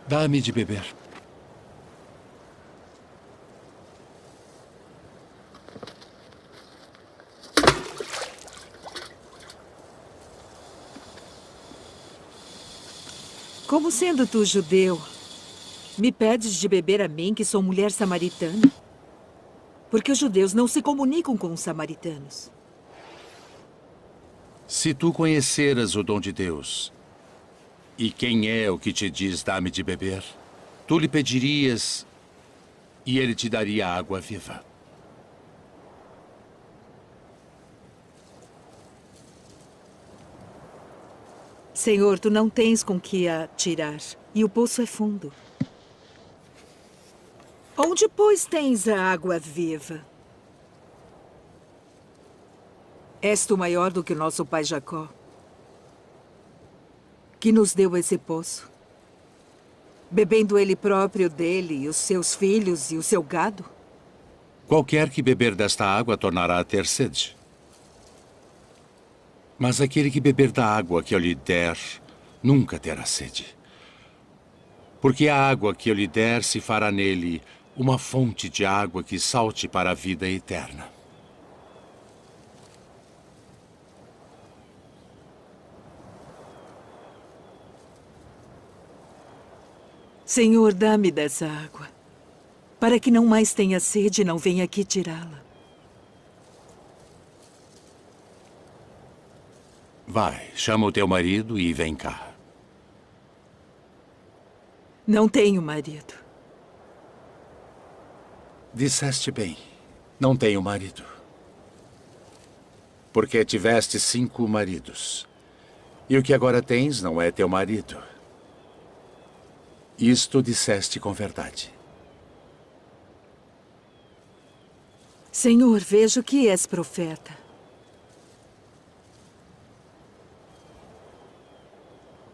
Dá-me de beber. Como sendo tu judeu, me pedes de beber a mim, que sou mulher samaritana? Porque os judeus não se comunicam com os samaritanos. Se tu conheceras o dom de Deus, e quem é o que te diz dá-me de beber, tu lhe pedirias e ele te daria água viva. Senhor, tu não tens com que a tirar, e o poço é fundo. Onde, pois, tens a água viva? És tu maior do que o nosso pai Jacó, que nos deu esse poço, bebendo ele próprio dele, e os seus filhos e o seu gado? Qualquer que beber desta água tornará a ter sede. Mas aquele que beber da água que eu lhe der, nunca terá sede. Porque a água que eu lhe der se fará nele uma fonte de água que salte para a vida eterna. Senhor, dá-me dessa água, para que não mais tenha sede e não venha aqui tirá-la. Vai, chama o teu marido e vem cá. Não tenho marido. Disseste bem, não tenho marido. Porque tiveste 5 maridos. E o que agora tens não é teu marido. Isto disseste com verdade. Senhor, vejo que és profeta.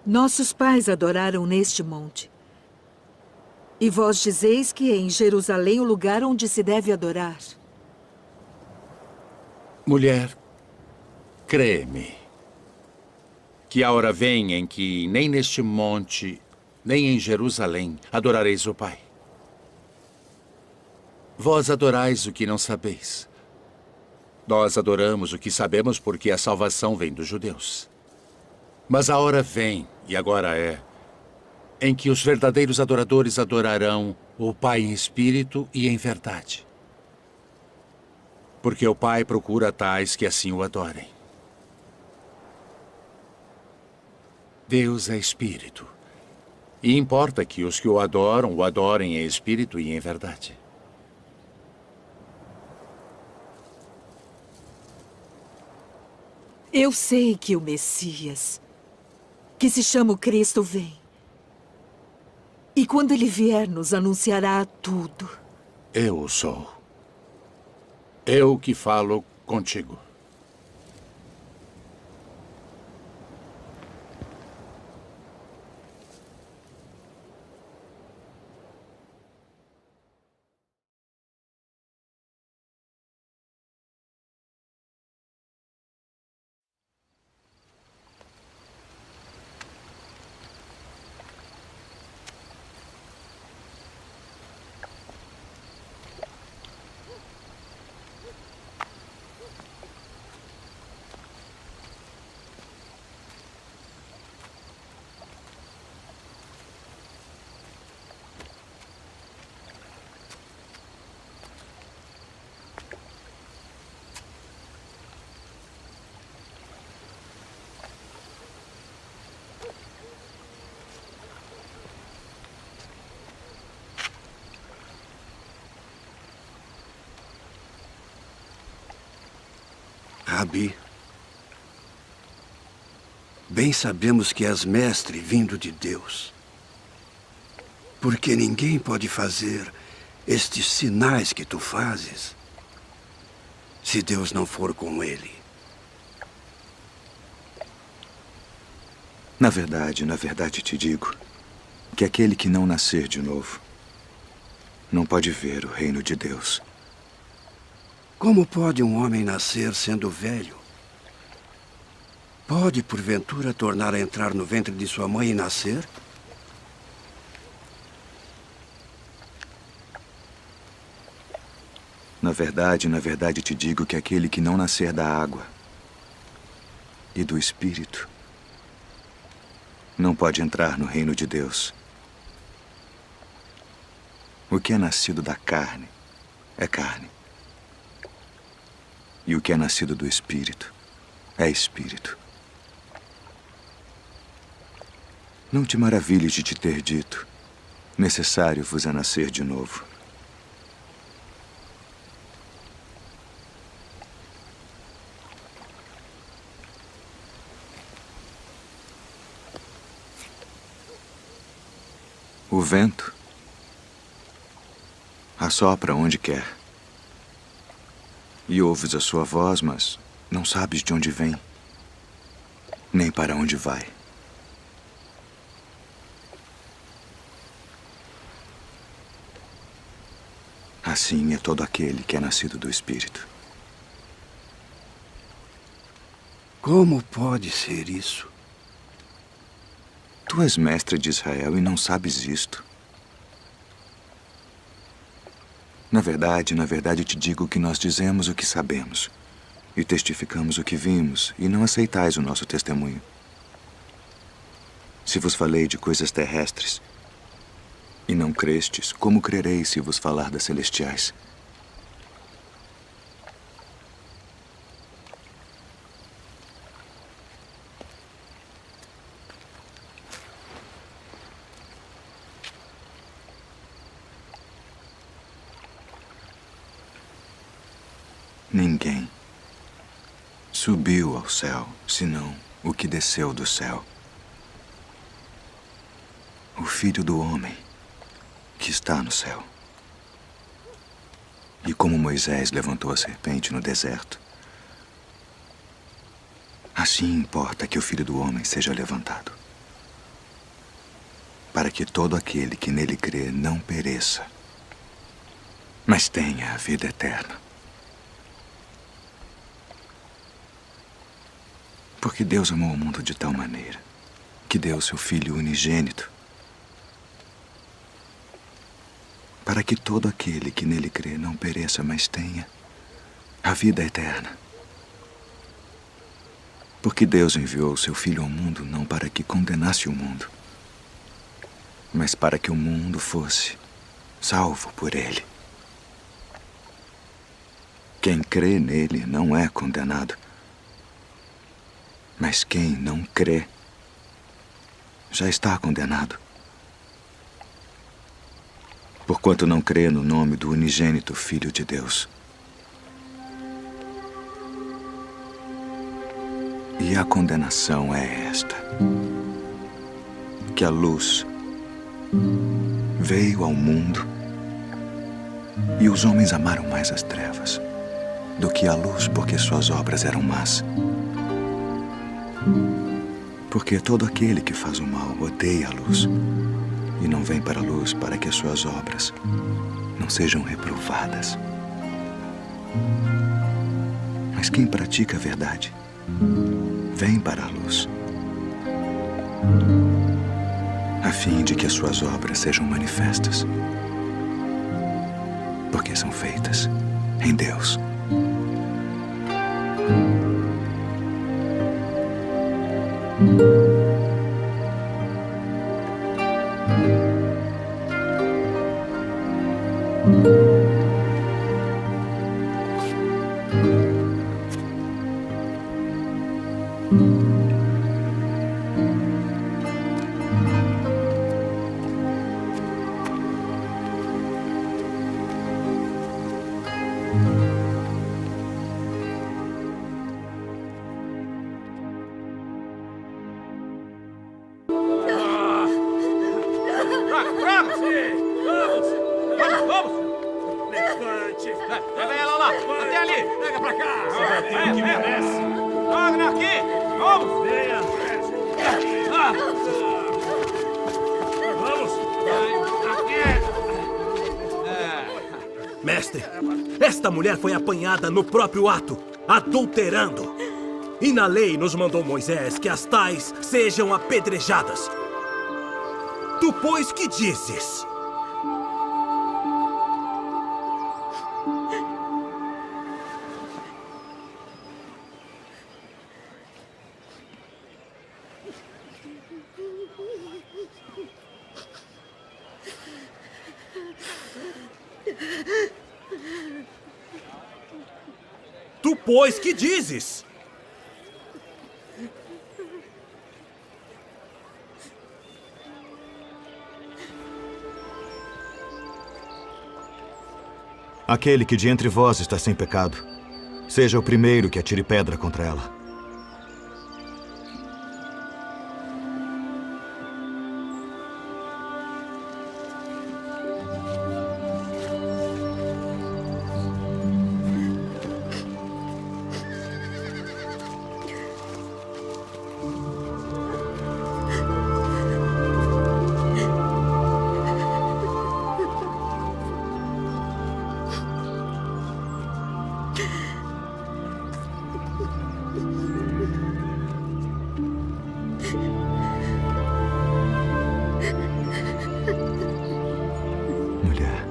Nossos pais adoraram neste monte. E vós dizeis que é em Jerusalém o lugar onde se deve adorar. Mulher, crê-me, que a hora vem em que nem neste monte, nem em Jerusalém adorareis o Pai. Vós adorais o que não sabeis. Nós adoramos o que sabemos porque a salvação vem dos judeus. Mas a hora vem, e agora é, em que os verdadeiros adoradores adorarão o Pai em espírito e em verdade. Porque o Pai procura tais que assim o adorem. Deus é espírito. E importa que os que o adorem em espírito e em verdade. Eu sei que o Messias, que se chama o Cristo, vem. E quando ele vier, nos anunciará tudo. Eu sou. Eu que falo contigo. Rabi, bem sabemos que és mestre vindo de Deus. Porque ninguém pode fazer estes sinais que tu fazes se Deus não for com ele. Na verdade te digo que aquele que não nascer de novo não pode ver o reino de Deus. Como pode um homem nascer sendo velho? Pode, porventura, tornar a entrar no ventre de sua mãe e nascer? na verdade te digo que aquele que não nascer da água e do Espírito não pode entrar no reino de Deus. O que é nascido da carne é carne. E o que é nascido do Espírito é Espírito. Não te maravilhes de te ter dito: necessário vos é nascer de novo. O vento assopra onde quer. E ouves a sua voz, mas não sabes de onde vem, nem para onde vai. Assim é todo aquele que é nascido do Espírito. Como pode ser isso? Tu és mestre de Israel e não sabes isto. Na verdade te digo que nós dizemos o que sabemos e testificamos o que vimos, e não aceitais o nosso testemunho. Se vos falei de coisas terrestres e não crestes, como crereis se vos falar das celestiais? Ninguém subiu ao céu, senão o que desceu do céu. O Filho do Homem que está no céu. E como Moisés levantou a serpente no deserto, assim importa que o Filho do Homem seja levantado, para que todo aquele que nele crê não pereça, mas tenha a vida eterna. Porque Deus amou o mundo de tal maneira que deu seu Filho unigênito, para que todo aquele que nele crê não pereça, mas tenha a vida eterna. Porque Deus enviou seu Filho ao mundo não para que condenasse o mundo, mas para que o mundo fosse salvo por ele. Quem crê nele não é condenado, mas quem não crê já está condenado, porquanto não crê no nome do unigênito Filho de Deus. E a condenação é esta: que a luz veio ao mundo e os homens amaram mais as trevas do que a luz, porque suas obras eram más. Porque todo aquele que faz o mal odeia a luz e não vem para a luz, para que as suas obras não sejam reprovadas. Mas quem pratica a verdade vem para a luz, a fim de que as suas obras sejam manifestas, porque são feitas em Deus. Mestre, esta mulher foi apanhada no próprio ato, adulterando. E na lei nos mandou Moisés que as tais sejam apedrejadas. Tu, pois, que dizes? Tu, pois, que dizes? Aquele que de entre vós está sem pecado, seja o primeiro que atire pedra contra ela. Mulher,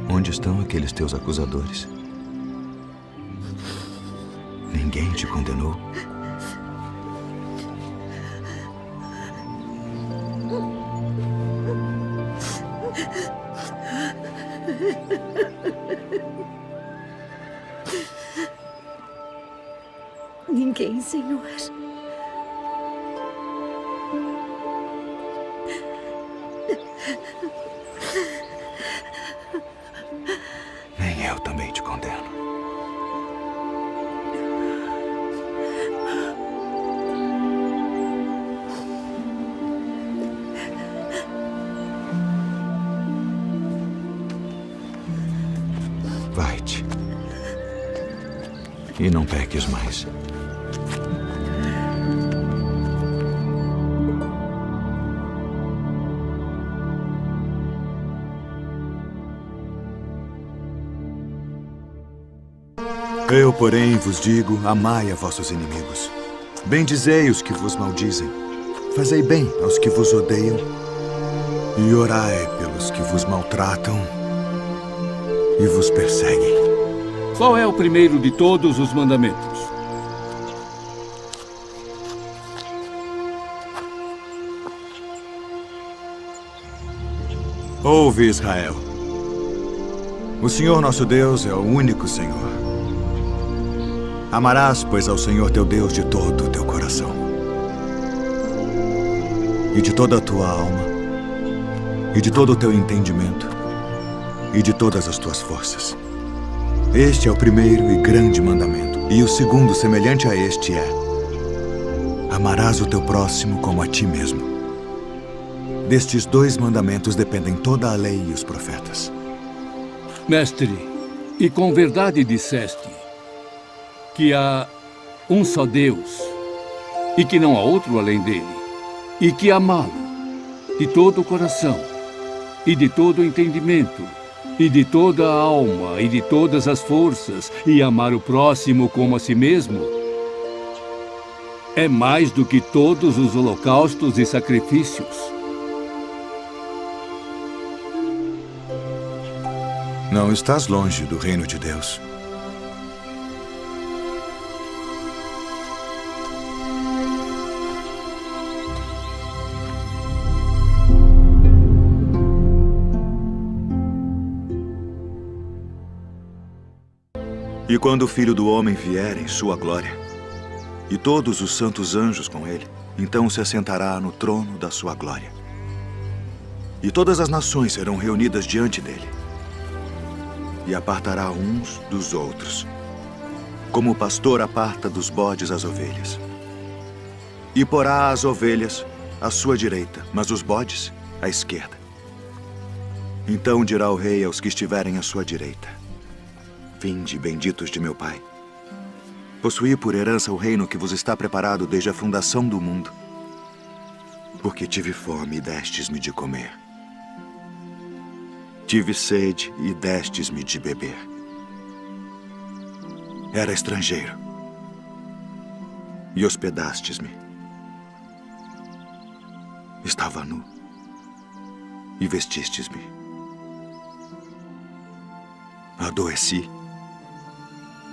onde estão aqueles teus acusadores? Ninguém te condenou? Ninguém, Senhor. Nem eu também te condeno. Vai-te. E não peques mais. Eu, porém, vos digo, amai a vossos inimigos. Bendizei os que vos maldizem. Fazei bem aos que vos odeiam. E orai pelos que vos maltratam e vos perseguem. Qual é o primeiro de todos os mandamentos? Ouve, Israel. O Senhor nosso Deus é o único Senhor. Amarás, pois, ao Senhor teu Deus de todo o teu coração, e de toda a tua alma, e de todo o teu entendimento, e de todas as tuas forças. Este é o primeiro e grande mandamento. E o segundo, semelhante a este, é: amarás o teu próximo como a ti mesmo. Destes dois mandamentos dependem toda a lei e os profetas. Mestre, e com verdade disseste que há um só Deus e que não há outro além dele, e que amá-lo de todo o coração e de todo o entendimento e de toda a alma e de todas as forças, e amar o próximo como a si mesmo, é mais do que todos os holocaustos e sacrifícios. Não estás longe do reino de Deus. E quando o Filho do Homem vier em sua glória, e todos os santos anjos com ele, então se assentará no trono da sua glória. E todas as nações serão reunidas diante dele, e apartará uns dos outros, como o pastor aparta dos bodes as ovelhas. E porá as ovelhas à sua direita, mas os bodes à esquerda. Então dirá o rei aos que estiverem à sua direita: vinde, benditos de meu Pai. Possuí por herança o reino que vos está preparado desde a fundação do mundo. Porque tive fome e destes-me de comer. Tive sede e destes-me de beber. Era estrangeiro e hospedastes-me. Estava nu e vestistes-me. Adoeci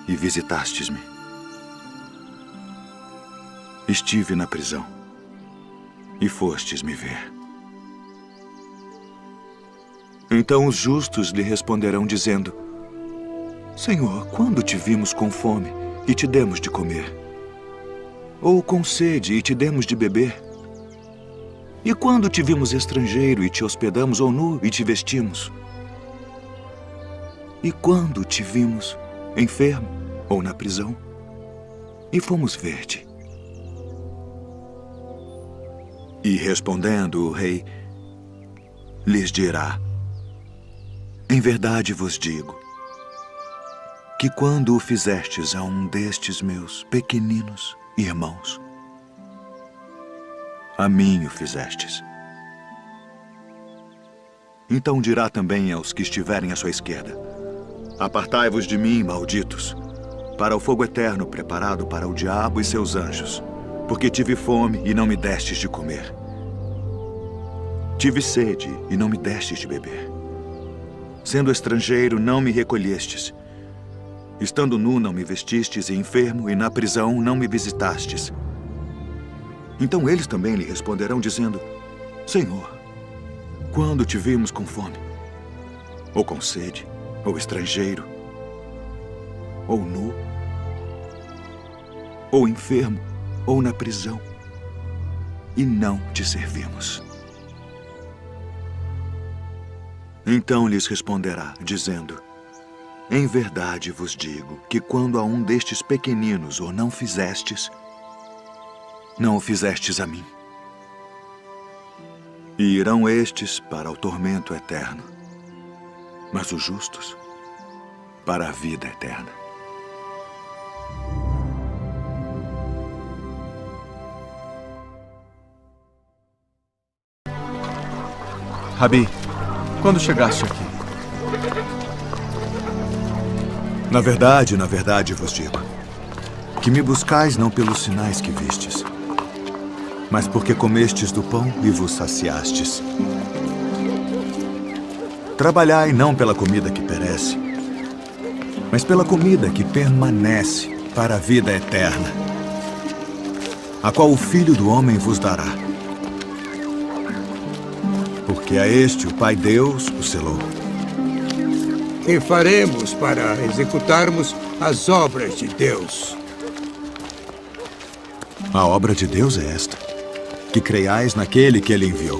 e visitastes-me. estive na prisão, e fostes me ver. Então os justos lhe responderão dizendo: Senhor, quando te vimos com fome e te demos de comer? Ou com sede e te demos de beber? E quando te vimos estrangeiro e te hospedamos, ou nu e te vestimos? E quando te vimos enfermo ou na prisão e fomos ver-te? E respondendo o rei, lhes dirá: Em verdade vos digo que quando o fizestes a um destes meus pequeninos irmãos, a mim o fizestes. Então dirá também aos que estiverem à sua esquerda: Apartai-vos de mim, malditos, para o fogo eterno preparado para o diabo e seus anjos, porque tive fome e não me destes de comer. Tive sede e não me destes de beber. Sendo estrangeiro, não me recolhestes. Estando nu, não me vestistes, e enfermo, e na prisão, não me visitastes. Então eles também lhe responderão, dizendo: Senhor, quando te vimos com fome, ou com sede, ou estrangeiro, ou nu, ou enfermo, ou na prisão, e não te servimos? Então lhes responderá, dizendo: Em verdade vos digo que quando a um destes pequeninos o não fizestes, não o fizestes a mim. E irão estes para o tormento eterno, mas os justos para a vida eterna. Rabi, quando chegaste aqui? Na verdade vos digo, que me buscais não pelos sinais que vistes, mas porque comestes do pão e vos saciastes. Trabalhai não pela comida que perece, mas pela comida que permanece para a vida eterna, a qual o Filho do Homem vos dará. Porque a este o Pai Deus o selou. E faremos para executarmos as obras de Deus. A obra de Deus é esta: que creiais naquele que ele enviou.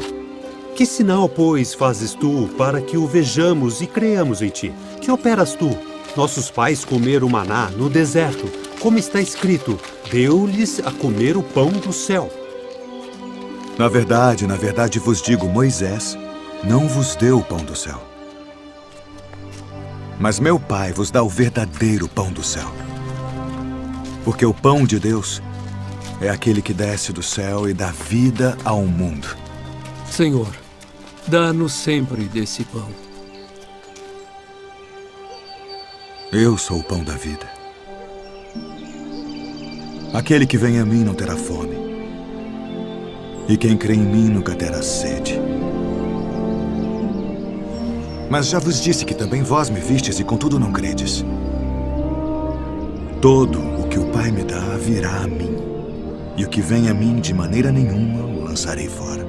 Que sinal, pois, fazes tu para que o vejamos e creiamos em ti? Que operas tu? Nossos pais comeram maná no deserto, como está escrito: deu-lhes a comer o pão do céu. Na verdade vos digo, Moisés não vos deu o pão do céu. Mas meu Pai vos dá o verdadeiro pão do céu. Porque o pão de Deus é aquele que desce do céu e dá vida ao mundo. Senhor, dá-nos sempre desse pão. Eu sou o pão da vida. Aquele que vem a mim não terá fome. E quem crê em mim nunca terá sede. Mas já vos disse que também vós me vistes e contudo não credes. Todo o que o Pai me dá virá a mim, e o que vem a mim de maneira nenhuma o lançarei fora.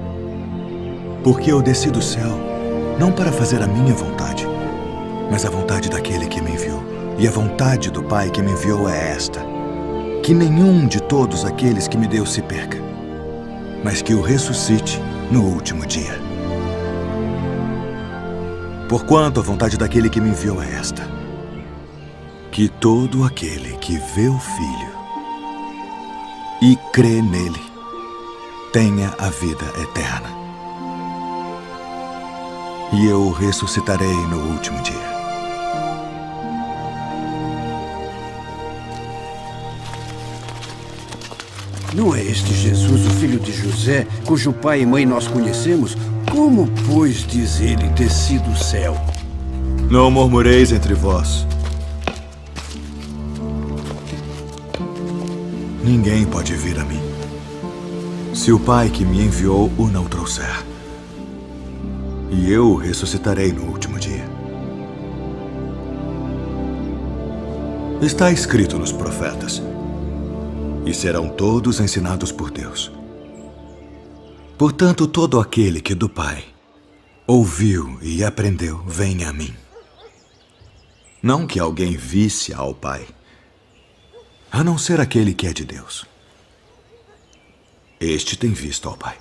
Porque eu desci do céu, não para fazer a minha vontade, mas a vontade daquele que me enviou. E a vontade do Pai que me enviou é esta: que nenhum de todos aqueles que me deu se perca, mas que o ressuscite no último dia. Porquanto a vontade daquele que me enviou é esta: que todo aquele que vê o Filho e crê nele tenha a vida eterna. E eu o ressuscitarei no último dia. Não é este Jesus, o filho de José, cujo pai e mãe nós conhecemos? Como, pois, diz ele, desci do céu? Não murmureis entre vós. Ninguém pode vir a mim, se o Pai que me enviou o não trouxer. E eu o ressuscitarei no último dia. Está escrito nos profetas: e serão todos ensinados por Deus. Portanto, todo aquele que do Pai ouviu e aprendeu, vem a mim. Não que alguém visse ao Pai, a não ser aquele que é de Deus. Este tem visto ao Pai.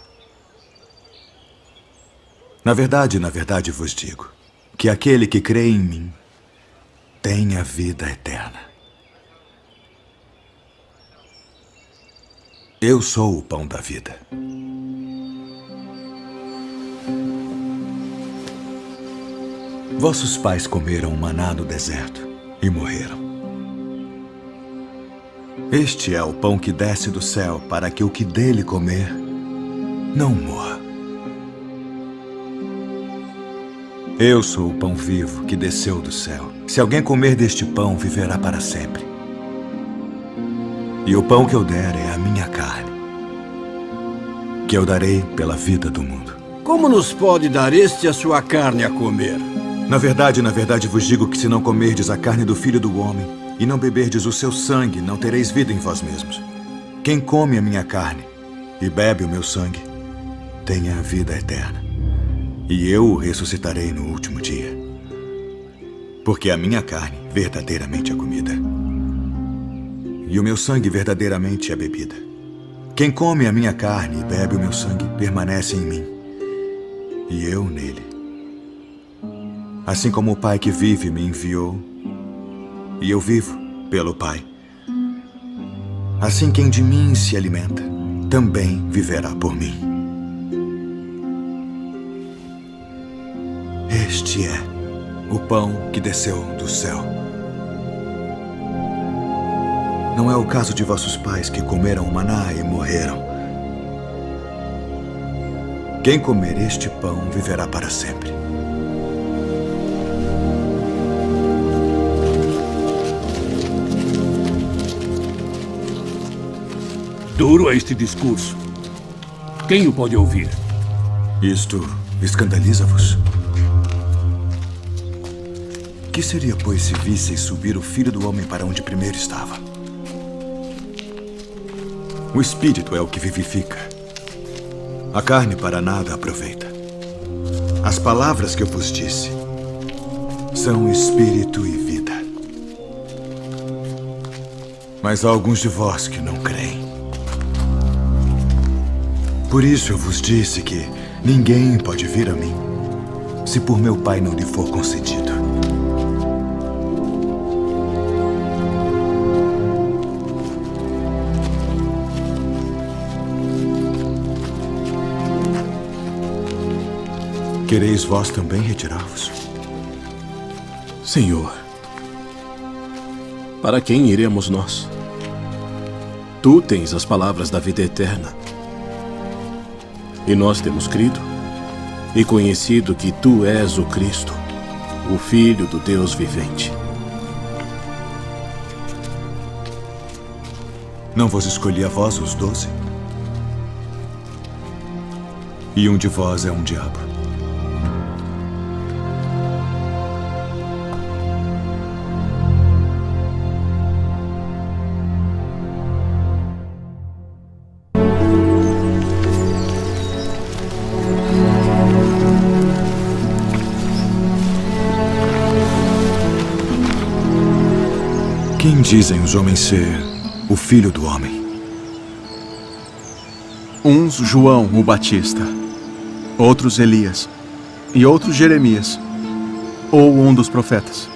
Na verdade vos digo que aquele que crê em mim tem a vida eterna. Eu sou o pão da vida. Vossos pais comeram maná no deserto e morreram. Este é o pão que desce do céu para que o que dele comer não morra. Eu sou o pão vivo que desceu do céu. Se alguém comer deste pão, viverá para sempre. E o pão que eu der é a minha carne, que eu darei pela vida do mundo. Como nos pode dar este a sua carne a comer? Na verdade vos digo que se não comerdes a carne do Filho do Homem e não beberdes o seu sangue, não tereis vida em vós mesmos. Quem come a minha carne e bebe o meu sangue, tem a vida eterna. E eu o ressuscitarei no último dia. Porque a minha carne verdadeiramente é comida, e o meu sangue verdadeiramente é bebida. Quem come a minha carne e bebe o meu sangue permanece em mim, e eu nele. Assim como o Pai que vive me enviou, e eu vivo pelo Pai, assim quem de mim se alimenta também viverá por mim. Este é o pão que desceu do céu. Não é o caso de vossos pais que comeram o maná e morreram. Quem comer este pão viverá para sempre. Duro é este discurso. Quem o pode ouvir? Isto escandaliza-vos? Que seria, pois, se visseis subir o Filho do Homem para onde primeiro estava? O Espírito é o que vivifica. A carne para nada aproveita. As palavras que eu vos disse são Espírito e vida. Mas há alguns de vós que não creem. Por isso eu vos disse que ninguém pode vir a mim se por meu Pai não lhe for concedido. Quereis vós também retirar-vos? Senhor, para quem iremos nós? Tu tens as palavras da vida eterna. E nós temos crido e conhecido que Tu és o Cristo, o Filho do Deus vivente. Não vos escolhi a vós os 12? E um de vós é um diabo. Quem dizem os homens ser o Filho do Homem? Uns João o Batista, outros Elias, e outros Jeremias, ou um dos profetas.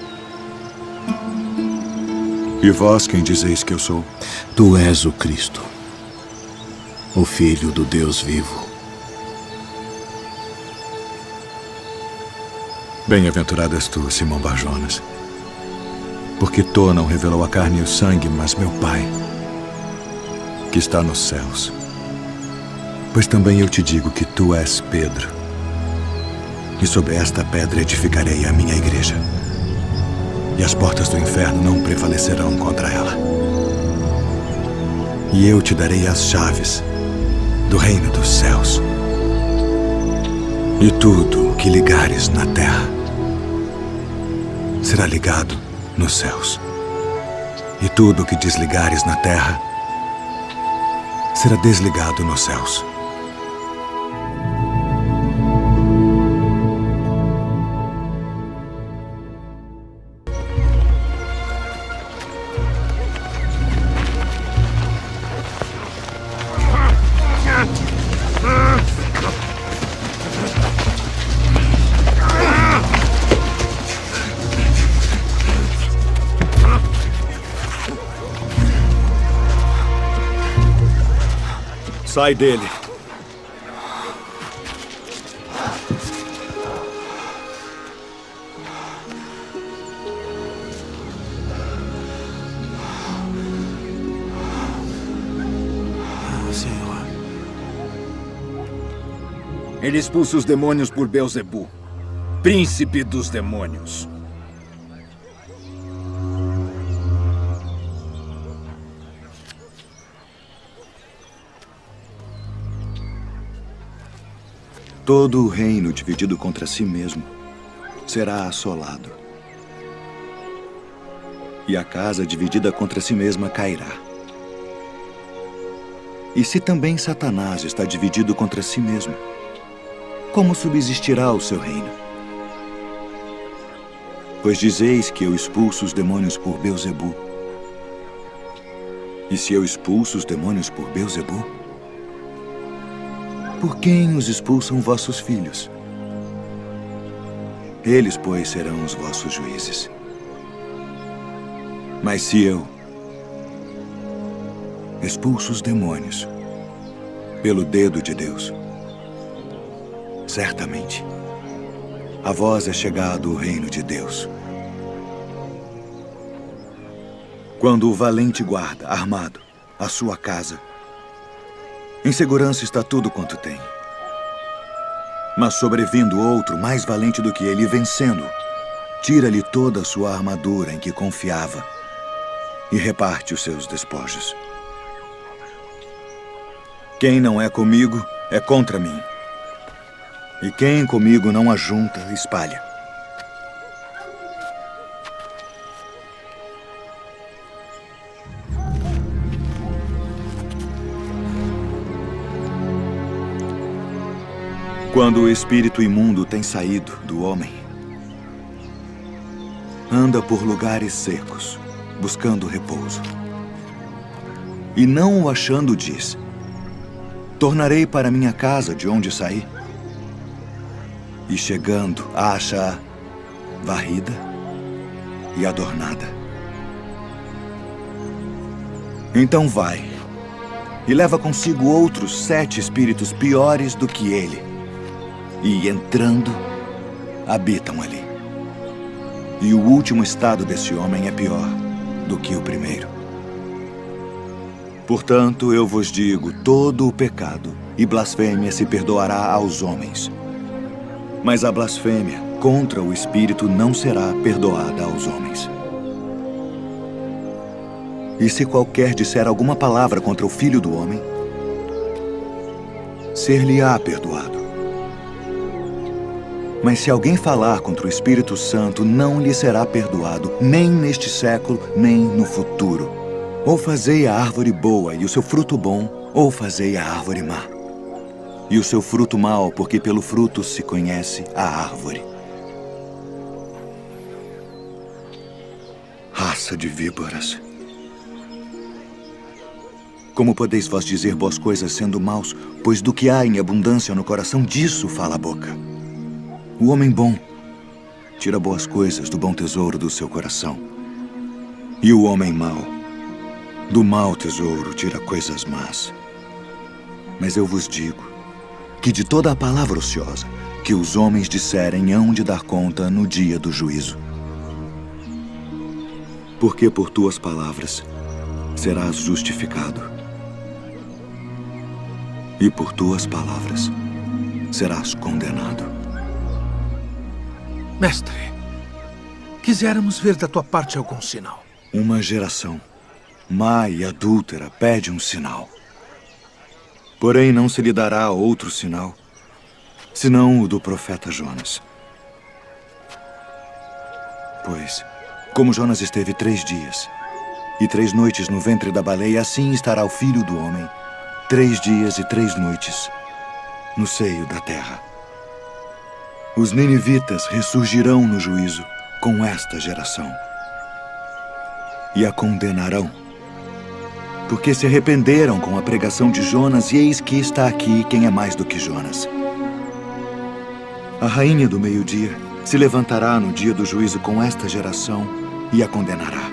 E vós quem dizeis que eu sou? Tu és o Cristo, o Filho do Deus vivo. Bem-aventurado és tu, Simão Bar-Jonas, porque tu não revelou a carne e o sangue, mas meu Pai, que está nos céus. Pois também eu te digo que tu és Pedro, e sobre esta pedra edificarei a minha igreja, e as portas do inferno não prevalecerão contra ela. E eu te darei as chaves do reino dos céus. E tudo o que ligares na terra será ligado nos céus. E tudo o que desligares na terra será desligado nos céus. Sai dele. Senhor. Ele expulsa os demônios por Beelzebu, príncipe dos demônios. Todo o reino dividido contra si mesmo será assolado. E a casa dividida contra si mesma cairá. E se também Satanás está dividido contra si mesmo, como subsistirá o seu reino? Pois dizeis que eu expulso os demônios por Beelzebu. E se eu expulso os demônios por Beelzebu, por quem os expulsam vossos filhos? Eles, pois, serão os vossos juízes. Mas se eu expulso os demônios pelo dedo de Deus, certamente a vós é chegado o reino de Deus. Quando o valente guarda, armado, a sua casa, em segurança está tudo quanto tem. Mas sobrevindo outro, mais valente do que ele, vencendo, tira-lhe toda a sua armadura em que confiava e reparte os seus despojos. Quem não é comigo é contra mim. E quem comigo não ajunta, espalha. Quando o espírito imundo tem saído do homem, anda por lugares secos, buscando repouso. E não o achando, diz: tornarei para minha casa de onde saí. E chegando, a acha varrida e adornada. Então vai e leva consigo outros 7 espíritos piores do que ele. E, entrando, habitam ali. E o último estado desse homem é pior do que o primeiro. Portanto, eu vos digo, todo o pecado e blasfêmia se perdoará aos homens. Mas a blasfêmia contra o Espírito não será perdoada aos homens. E se qualquer disser alguma palavra contra o Filho do Homem, ser-lhe-á perdoado. Mas se alguém falar contra o Espírito Santo, não lhe será perdoado, nem neste século, nem no futuro. Ou fazei a árvore boa e o seu fruto bom, ou fazei a árvore má. E o seu fruto mau, porque pelo fruto se conhece a árvore. Raça de víboras. Como podeis vós dizer boas coisas sendo maus, pois do que há em abundância no coração, disso fala a boca. O homem bom tira boas coisas do bom tesouro do seu coração. E o homem mau, do mau tesouro, tira coisas más. Mas eu vos digo que de toda a palavra ociosa que os homens disserem hão de dar conta no dia do juízo. Porque por tuas palavras serás justificado. E por tuas palavras serás condenado. Mestre, quiséramos ver da tua parte algum sinal. Uma geração má e adúltera pede um sinal. Porém, não se lhe dará outro sinal, senão o do profeta Jonas. Pois, como Jonas esteve 3 dias e 3 noites no ventre da baleia, assim estará o Filho do Homem 3 dias e 3 noites no seio da terra. Os ninivitas ressurgirão no juízo com esta geração e a condenarão, porque se arrependeram com a pregação de Jonas, e eis que está aqui quem é mais do que Jonas. A rainha do meio-dia se levantará no dia do juízo com esta geração e a condenará,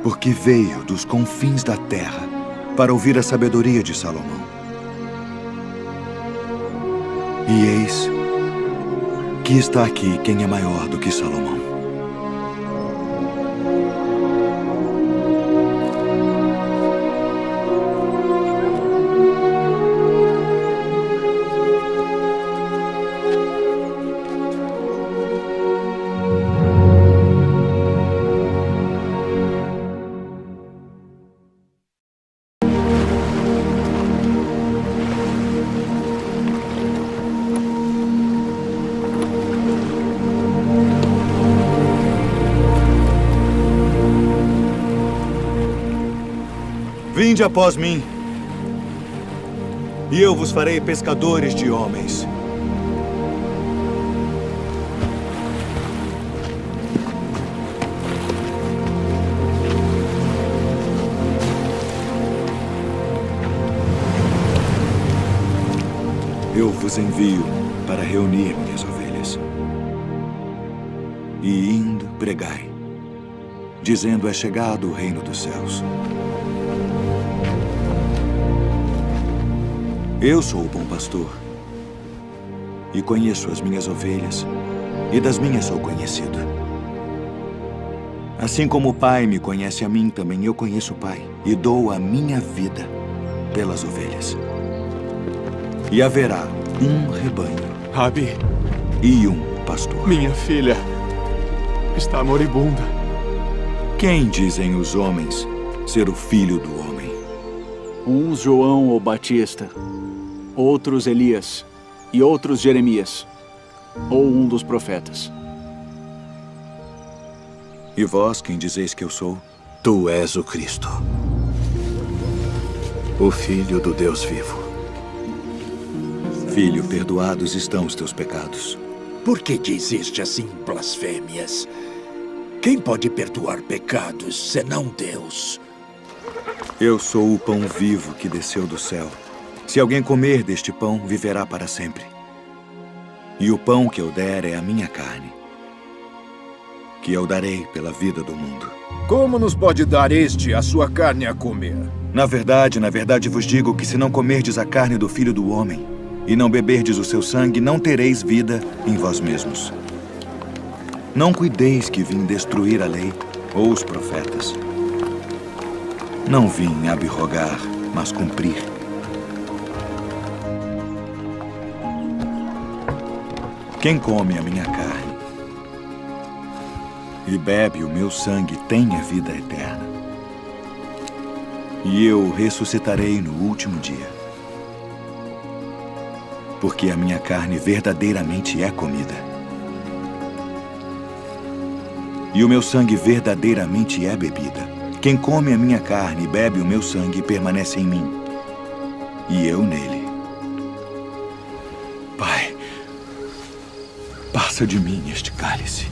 porque veio dos confins da terra para ouvir a sabedoria de Salomão. E eis que está aqui quem é maior do que Salomão. Vinde após mim, e eu vos farei pescadores de homens. Eu vos envio para reunir minhas ovelhas. E indo, pregai, dizendo: é chegado o reino dos céus. Eu sou o bom pastor, e conheço as minhas ovelhas, e das minhas sou conhecido. Assim como o Pai me conhece a mim, também eu conheço o Pai, e dou a minha vida pelas ovelhas. E haverá um rebanho, Rabi, e um pastor. Minha filha está moribunda. Quem dizem os homens ser o filho do homem? Uns João o Batista, outros Elias, e outros Jeremias, ou um dos profetas. E vós, quem dizeis que eu sou? Tu és o Cristo, o Filho do Deus vivo. Filho, perdoados estão os teus pecados. Por que dizeste assim blasfêmias? Quem pode perdoar pecados, senão Deus? Eu sou o pão vivo que desceu do céu. Se alguém comer deste pão, viverá para sempre. E o pão que eu der é a minha carne, que eu darei pela vida do mundo. Como nos pode dar este a sua carne a comer? Na verdade vos digo que se não comerdes a carne do Filho do Homem, e não beberdes o seu sangue, não tereis vida em vós mesmos. Não cuideis que vim destruir a lei ou os profetas. Não vim abrogar, mas cumprir. Quem come a minha carne e bebe o meu sangue tem a vida eterna. E eu o ressuscitarei no último dia. Porque a minha carne verdadeiramente é comida. E o meu sangue verdadeiramente é bebida. Quem come a minha carne e bebe o meu sangue permanece em mim, e eu nele. Pai, passa de mim este cálice.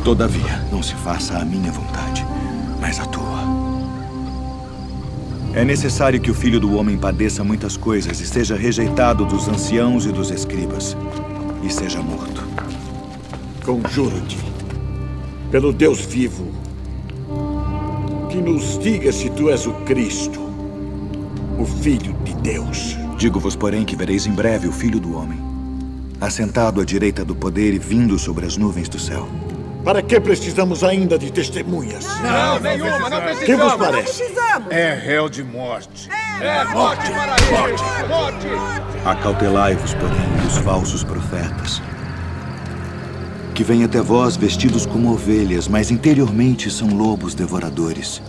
Todavia, não se faça a minha vontade, mas a tua. É necessário que o Filho do Homem padeça muitas coisas e seja rejeitado dos anciãos e dos escribas, e seja morto. Conjuro-te, pelo Deus vivo, que nos diga se tu és o Cristo, o Filho de Deus. Digo-vos, porém, que vereis em breve o Filho do Homem, assentado à direita do poder e vindo sobre as nuvens do céu. Para que precisamos ainda de testemunhas? Não, nenhuma, não precisamos. Que vos parece? É réu de morte. É morte para ele! Morte! Acautelai-vos, porém, dos falsos profetas, que vêm até vós vestidos como ovelhas, mas interiormente são lobos devoradores.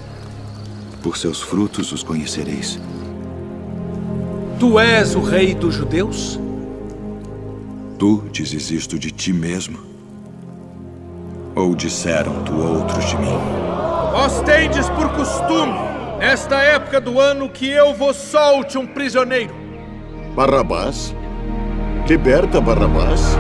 Por seus frutos os conhecereis. Tu és o rei dos judeus? Tu dizes isto de ti mesmo? Ou disseram-tu outros de mim? Vós tendes por costume Nesta época do ano que eu vos solte um prisioneiro. Barrabás? Liberta Barrabás?